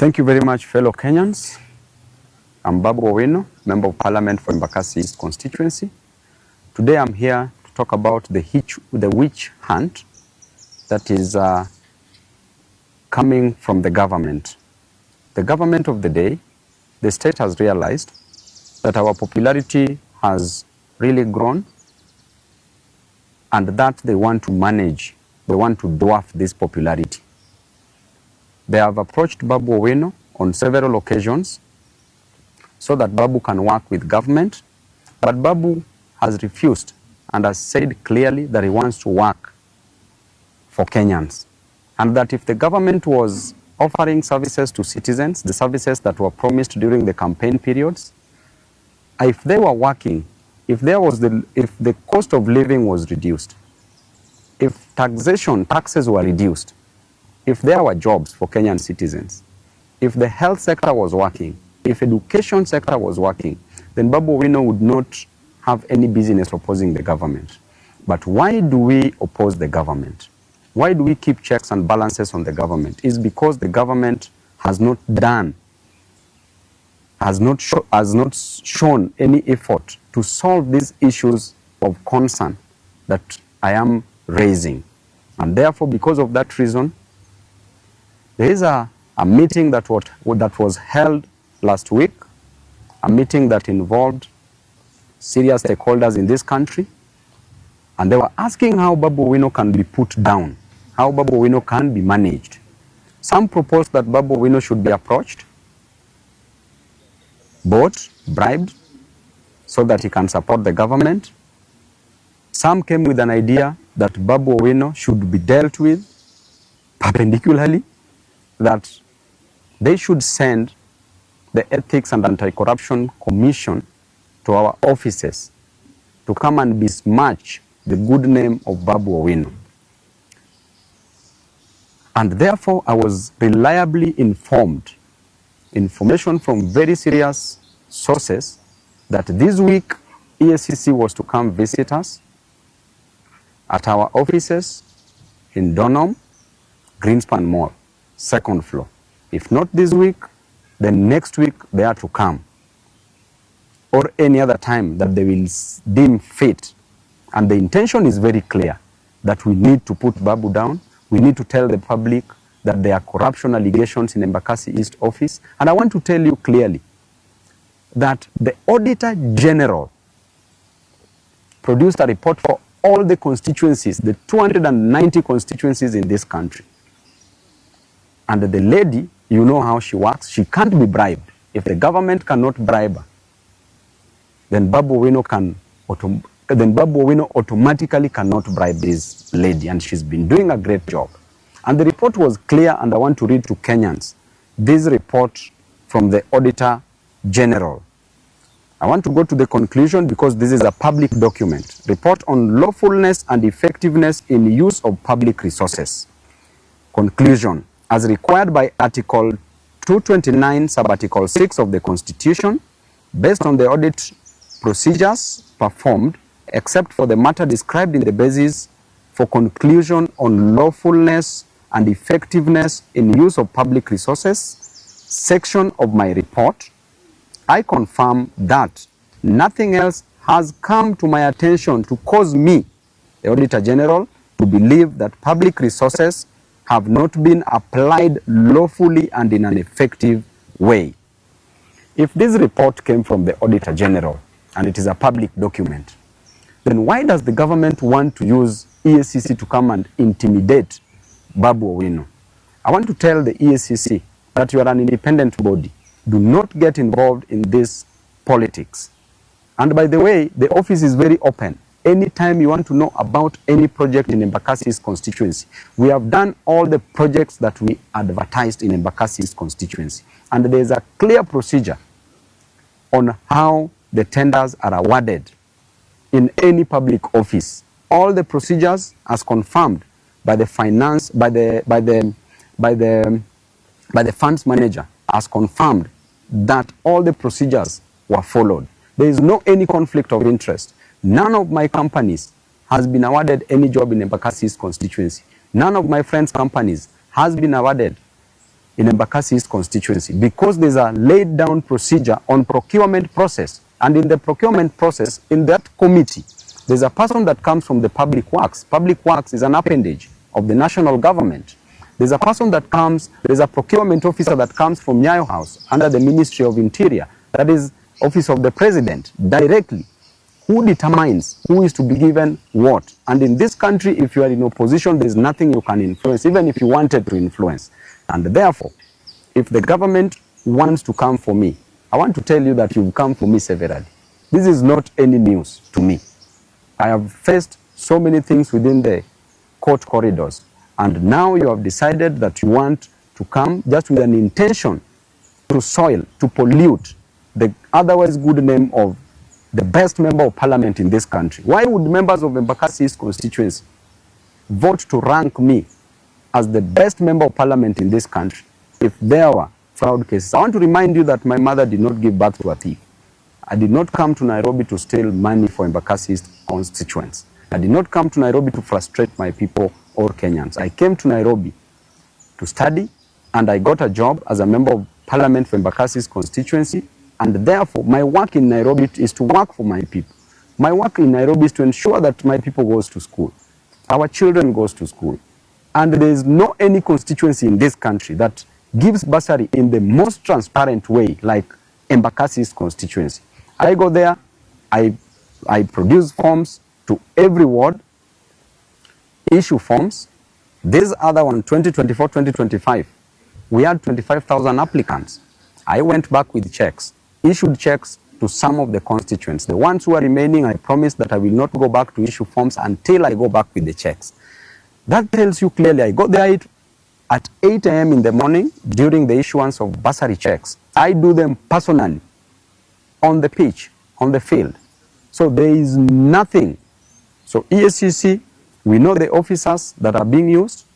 Thank you very much, fellow Kenyans. I'm Babu Owino, Member of Parliament for Embakasi East constituency. Today I'm here to talk about the witch hunt that is coming from the government. The government of the day, the state has realized that our popularity has really grown and that they want to manage, they want to dwarf this popularity. They have approached Babu Owino on several occasions so that Babu can work with government, but Babu has refused and has said clearly that he wants to work for Kenyans, and that if the government was offering services to citizens, the services that were promised during the campaign periods, if they were working, if the cost of living was reduced, if taxes were reduced, if there were jobs for Kenyan citizens, if the health sector was working, if education sector was working, then Babu Owino would not have any business opposing the government. But why do we oppose the government? Why do we keep checks and balances on the government? It's because the government has not shown any effort to solve these issues of concern that I am raising. And therefore, because of that reason, there is a meeting that was held last week, a meeting that involved serious stakeholders in this country, and they were asking how Babu Owino can be put down, how Babu Owino can be managed. Some proposed that Babu Owino should be approached, bought, bribed, so that he can support the government. Some came with an idea that Babu Owino should be dealt with perpendicularly, that they should send the Ethics and Anti-Corruption Commission to our offices to come and besmirch the good name of Babu Owino. And therefore, I was reliably informed, information from very serious sources, that this week Eacc was to come visit us at our offices in Donholm, Greenspan Mall, 2nd floor. If not this week, then next week they are to come, or any other time that they will deem fit. And the intention is very clear, that we need to put Babu down. We need to tell the public that there are corruption allegations in Embakasi East office. And I want to tell you clearly that the Auditor General produced a report for all the constituencies, the 290 constituencies in this country. And the lady, you know how she works, she can't be bribed. If the government cannot bribe her, then Babu Owino automatically cannot bribe this lady, and she's been doing a great job. And the report was clear, and I want to read to Kenyans this report from the Auditor General. I want to go to the conclusion because this is a public document. Report on lawfulness and effectiveness in use of public resources. Conclusion. As required by Article 229, Sub-Article 6 of the Constitution, based on the audit procedures performed, except for the matter described in the basis for conclusion on lawfulness and effectiveness in use of public resources section of my report, I confirm that nothing else has come to my attention to cause me, the Auditor General, to believe that public resources have not been applied lawfully and in an effective way. If this report came from the Auditor General and it is a public document, then why does the government want to use Eacc to come and intimidate Babu Owino? I want to tell the Eacc that you are an independent body. Do not get involved in this politics. And by the way, the office is very open. Anytime you want to know about any project in Embakasi's constituency, we have done all the projects that we advertised in Embakasi's constituency. And there is a clear procedure on how the tenders are awarded in any public office. All the procedures as confirmed by the funds manager, as confirmed that all the procedures were followed. There is no any conflict of interest. None of my companies has been awarded any job in Embakasi's constituency. None of my friends' companies has been awarded in Embakasi East constituency because there's a laid down procedure on procurement process. And in the procurement process, in that committee, there's a person that comes from the public works. Public works is an appendage of the national government. There's a person that comes, there's a procurement officer that comes from Nyayo House under the Ministry of Interior. That is Office of the President directly. Who determines who is to be given what? And in this country, if you are in opposition, there's nothing you can influence, even if you wanted to influence. And therefore, if the government wants to come for me, I want to tell you that you've come for me severally. This is not any news to me. I have faced so many things within the court corridors. And now you have decided that you want to come just with an intention to soil, to pollute the otherwise good name of the best member of parliament in this country. Why would members of Embakasi East constituency vote to rank me as the best member of parliament in this country if there were fraud cases? I want to remind you that my mother did not give birth to a thief. I did not come to Nairobi to steal money for Embakasi East constituents. I did not come to Nairobi to frustrate my people or Kenyans. I came to Nairobi to study, and I got a job as a member of parliament for Embakasi East constituency. And therefore, my work in Nairobi is to work for my people. My work in Nairobi is to ensure that my people goes to school. Our children goes to school. And there is no any constituency in this country that gives bursary in the most transparent way like Embakasi's constituency. I go there, I produce forms to every ward, issue forms. This other one, 2024-2025, we had 25,000 applicants. I went back with checks, issued checks to some of the constituents. The ones who are remaining, I promised that I will not go back to issue forms until I go back with the checks. That tells you clearly I got there at 8 a.m. in the morning during the issuance of bursary checks. I do them personally on the pitch, on the field. So there is nothing. So Eacc, we know the officers that are being used,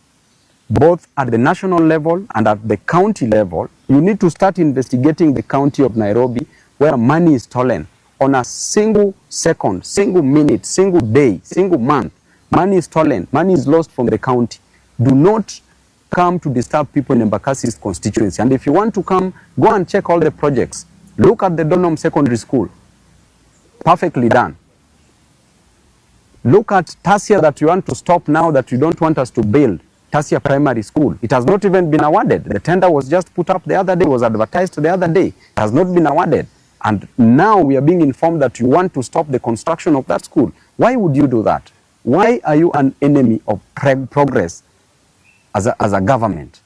both at the national level and at the county level. You need to start investigating the county of Nairobi where money is stolen on a single second, single minute, single day, single month. Money is stolen, money is lost from the county. Do not come to disturb people in Embakasi's constituency. And if you want to come, go and check all the projects. Look at the Donholm Secondary School. Perfectly done. Look at Tasia that you want to stop now that you don't want us to build. Tasia Primary School. It has not even been awarded. The tender was just put up the other day, was advertised the other day. It has not been awarded. And now we are being informed that you want to stop the construction of that school. Why would you do that? Why are you an enemy of progress as a government?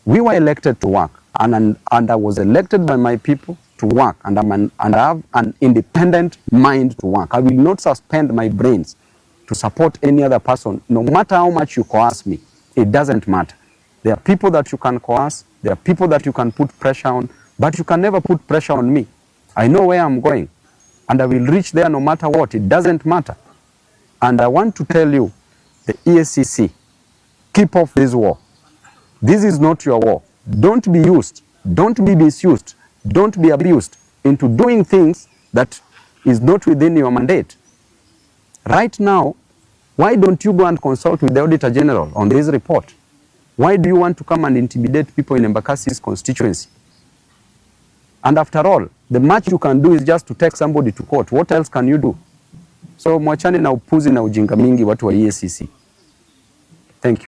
We were elected to work, and I was elected by my people to work, and I have an independent mind to work. I will not suspend my brains to support any other person, no matter how much you coerce me. It doesn't matter. There are people that you can coerce, there are people that you can put pressure on, but you can never put pressure on me. I know where I'm going, and I will reach there no matter what. It doesn't matter. And I want to tell you, the Eacc, keep off this war. This is not your war. Don't be used, don't be misused, don't be abused into doing things that is not within your mandate. Right now, why don't you go and consult with the Auditor General on this report? Why do you want to come and intimidate people in Embakasi's constituency? And after all, the much you can do is just to take somebody to court. What else can you do? So mwachane na upuzi na ujinga mingi watu wa Eacc. Thank you.